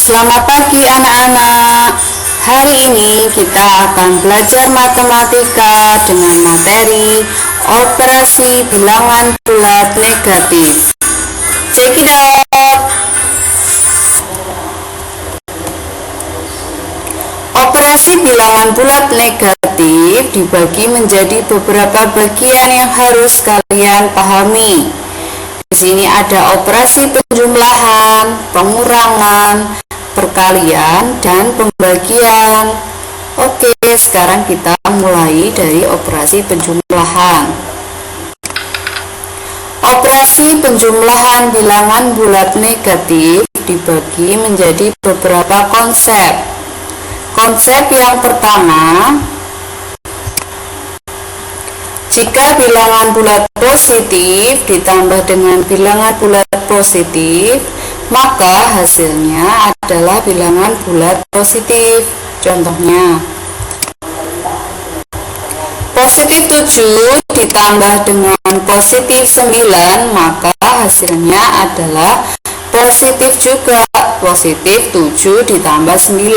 Selamat pagi anak-anak. Hari ini kita akan belajar matematika dengan materi operasi bilangan bulat negatif. Check it out. Operasi bilangan bulat negatif dibagi menjadi beberapa bagian yang harus kalian pahami. Di sini ada operasi penjumlahan, pengurangan, perkalian, dan pembagian. Oke, sekarang kita mulai dari operasi penjumlahan. Operasi penjumlahan bilangan bulat negatif dibagi menjadi beberapa konsep. Konsep yang pertama, jika bilangan bulat positif ditambah dengan bilangan bulat positif, maka hasilnya adalah bilangan bulat positif. Contohnya, positif 7 ditambah dengan positif 9, maka hasilnya adalah positif juga. Positif 7 ditambah 9,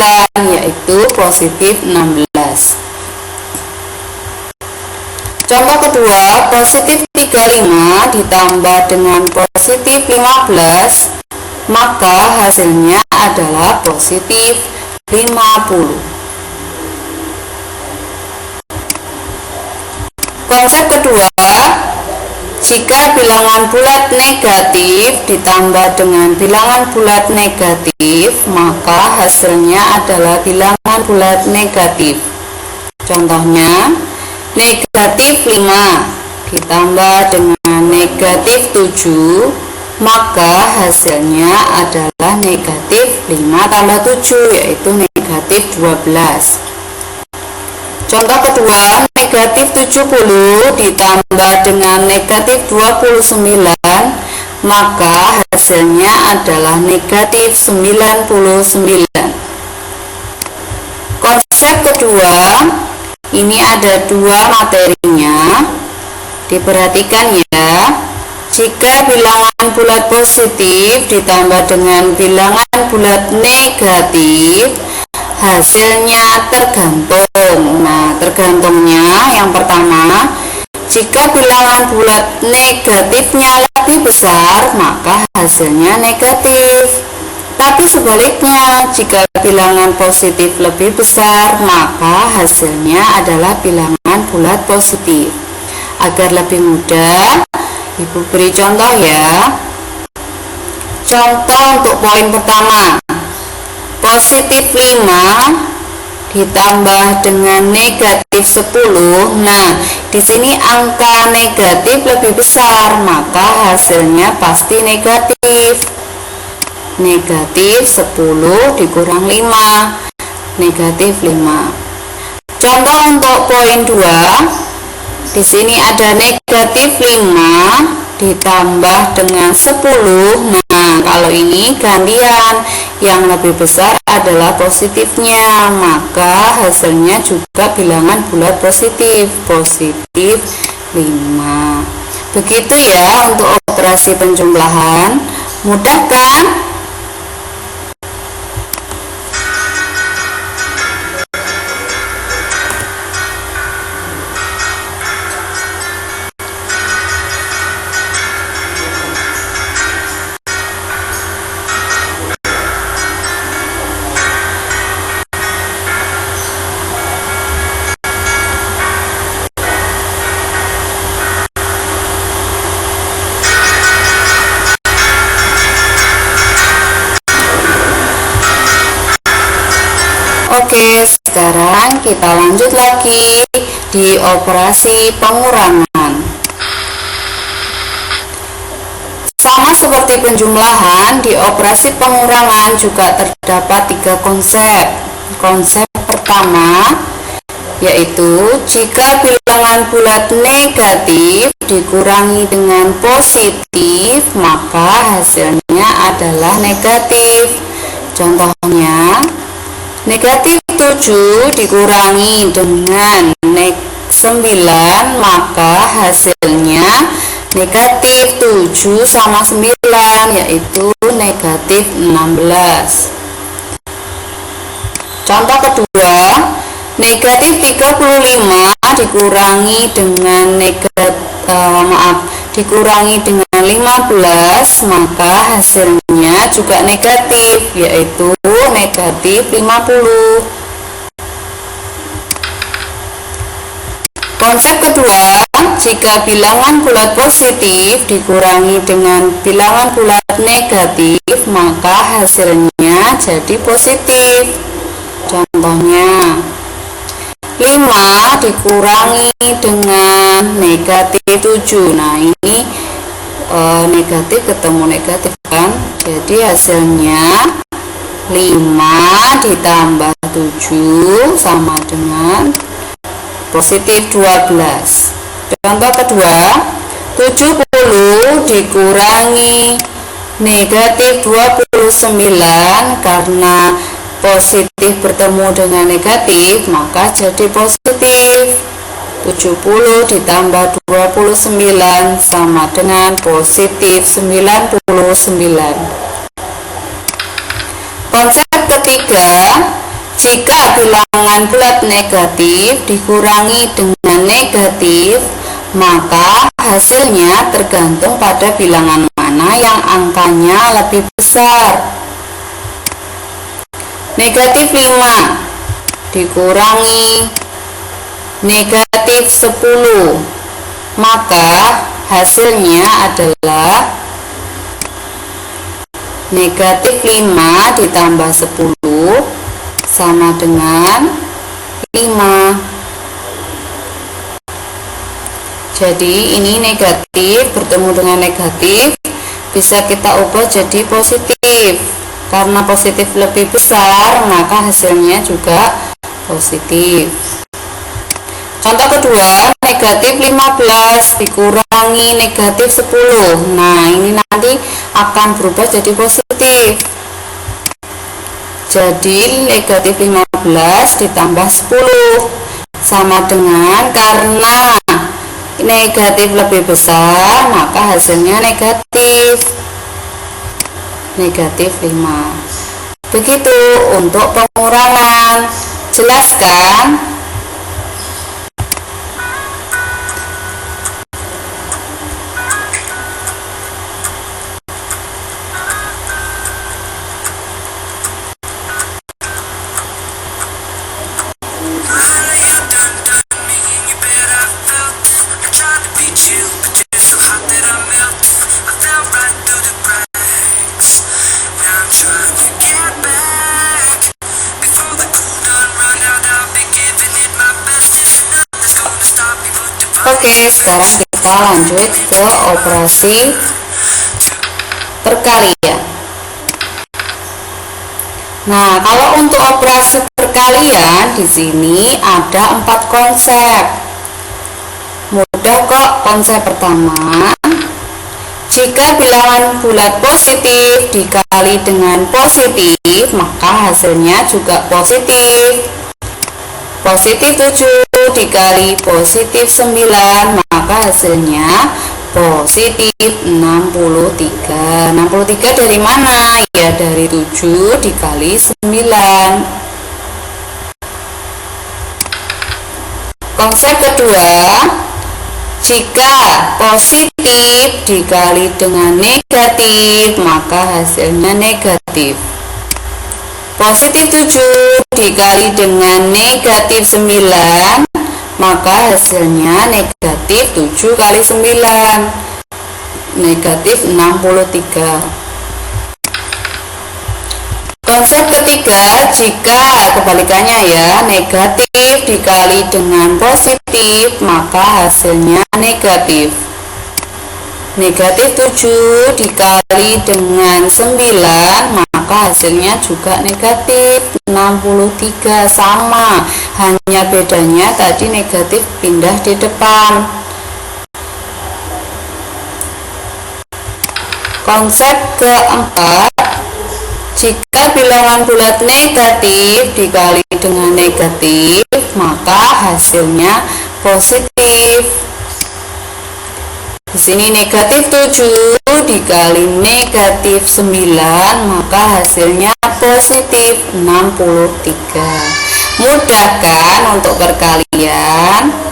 yaitu positif 16. Contoh kedua, positif 35 ditambah dengan positif 15, maka hasilnya adalah positif 50. Konsep kedua, jika bilangan bulat negatif ditambah dengan bilangan bulat negatif, maka hasilnya adalah bilangan bulat negatif. Contohnya, negatif 5 ditambah dengan negatif 7, maka hasilnya adalah negatif 5 tambah 7, yaitu negatif 12. Contoh kedua, negatif 70 ditambah dengan negatif 29, maka hasilnya adalah negatif 99. Konsep kedua, ini ada dua materinya. Diperhatikan ya. Jika bilangan bulat positif ditambah dengan bilangan bulat negatif, hasilnya tergantung. Nah, tergantungnya yang pertama, jika bilangan bulat negatifnya lebih besar, maka hasilnya negatif. Tapi sebaliknya, jika bilangan positif lebih besar, maka hasilnya adalah bilangan bulat positif. Agar lebih mudah, Ibu beri contoh ya. Contoh untuk poin pertama, positif 5 ditambah dengan negatif 10. Nah, di sini angka negatif lebih besar, maka hasilnya pasti negatif. Negatif 10 dikurang 5, negatif 5. Contoh untuk poin 2, di sini ada negatif 5 ditambah dengan 10. Nah, kalau ini gantian, yang lebih besar adalah positifnya, maka hasilnya juga bilangan bulat positif, positif 5. Begitu ya untuk operasi penjumlahan. Mudah kan? Oke, sekarang kita lanjut lagi di operasi pengurangan. Sama seperti penjumlahan, di operasi pengurangan juga terdapat 3 konsep. Konsep pertama, yaitu jika bilangan bulat negatif dikurangi dengan positif, maka hasilnya adalah negatif. Contohnya, negatif 7 dikurangi dengan 9, maka hasilnya negatif 7 sama 9, yaitu negatif 16. Contoh kedua, negatif 35 dikurangi dengan dikurangi dengan 15, maka hasilnya juga negatif, yaitu negatif 50. Konsep kedua, jika bilangan bulat positif dikurangi dengan bilangan bulat negatif, maka hasilnya jadi positif. Contohnya, 5 dikurangi dengan negatif 7. Nah, ini negatif ketemu negatif kan, jadi hasilnya 5 ditambah 7 sama dengan positif 12. Contoh kedua, 70 dikurangi negatif 29, karena positif bertemu dengan negatif maka jadi positif. 70 ditambah 29 sama dengan positif 99. Konsep ketiga, jika bilangan bulat negatif dikurangi dengan negatif, maka hasilnya tergantung pada bilangan mana yang angkanya lebih besar. Negatif 5 dikurangi negatif 10, maka hasilnya adalah negatif 5 ditambah 10 sama dengan 5. Jadi ini negatif bertemu dengan negatif bisa kita ubah jadi positif. Karena positif lebih besar, maka hasilnya juga positif. Contoh kedua, negatif 15 dikurangi negatif 10. Nah, ini nanti akan berubah jadi positif. Jadi negatif 15 ditambah 10 sama dengan, karena negatif lebih besar, maka hasilnya negatif. Negatif 5. Begitu untuk pengurangan. Jelaskan. Oke, sekarang kita lanjut ke operasi perkalian. Nah, kalau untuk operasi perkalian di sini ada 4 konsep. Mudah kok. Konsep pertama, jika bilangan bulat positif dikali dengan positif, maka hasilnya juga positif. Positif 7 dikali positif 9, maka hasilnya positif 63. 63 dari mana? Ya dari 7 dikali 9. Konsep kedua, jika positif dikali dengan negatif, maka hasilnya negatif. Positif 7 dikali dengan negatif 9, maka hasilnya negatif 7 kali 9, negatif 63. Konsep ketiga, jika kebalikannya ya, negatif dikali dengan positif, maka hasilnya negatif. Negatif 7 dikali dengan 9, maka hasilnya juga negatif 63, sama, hanya bedanya tadi negatif pindah di depan. Konsep keempat, jika bilangan bulat negatif dikali dengan negatif, maka hasilnya positif. Di sini negatif 7 dikali negatif 9, maka hasilnya positif 63. Mudah kan untuk perkalian?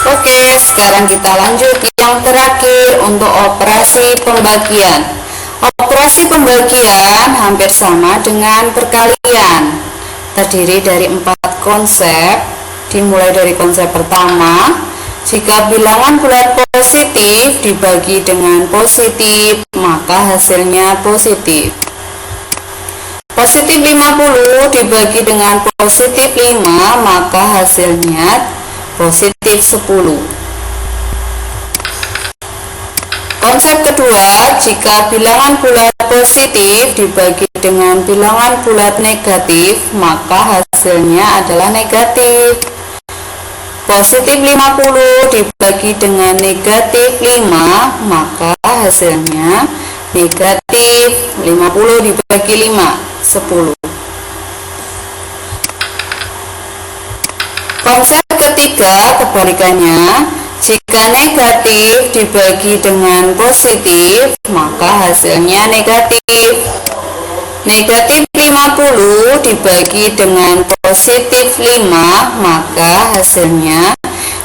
Oke, sekarang kita lanjut yang terakhir untuk operasi pembagian. Operasi pembagian hampir sama dengan perkalian. Terdiri dari 4 konsep. Dimulai dari konsep pertama, jika bilangan bulat positif dibagi dengan positif, maka hasilnya positif. Positif 50 dibagi dengan positif 5, maka hasilnya positif 10. Konsep kedua, jika bilangan bulat positif dibagi dengan bilangan bulat negatif, maka hasilnya adalah negatif. Positif 50 dibagi dengan negatif 5, maka hasilnya negatif. 50 dibagi 5, 10. Konsep ketiga, kebalikannya, jika negatif dibagi dengan positif, maka hasilnya negatif. Negatif 50 dibagi dengan positif 5, maka hasilnya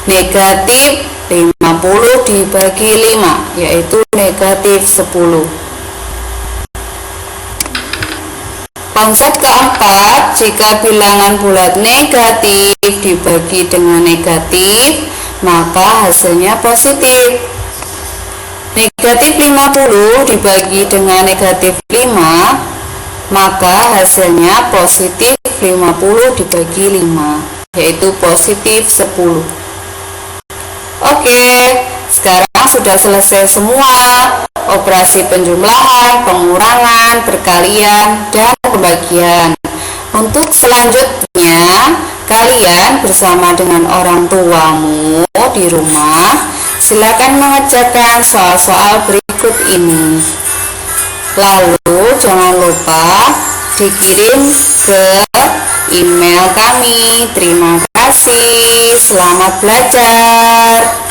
negatif 50 dibagi 5, yaitu negatif 10. Konsep keempat, jika bilangan bulat negatif dibagi dengan negatif, maka hasilnya positif. Negatif 50 dibagi dengan negatif 5, maka hasilnya positif 50 dibagi 5, yaitu positif 10. Oke, sekarang sudah selesai semua operasi penjumlahan, pengurangan, perkalian, dan pembagian. Untuk selanjutnya, kalian bersama dengan orang tuamu di rumah, silakan mengerjakan soal-soal berikut ini. Lalu jangan lupa dikirim ke email kami. Terima kasih, selamat belajar.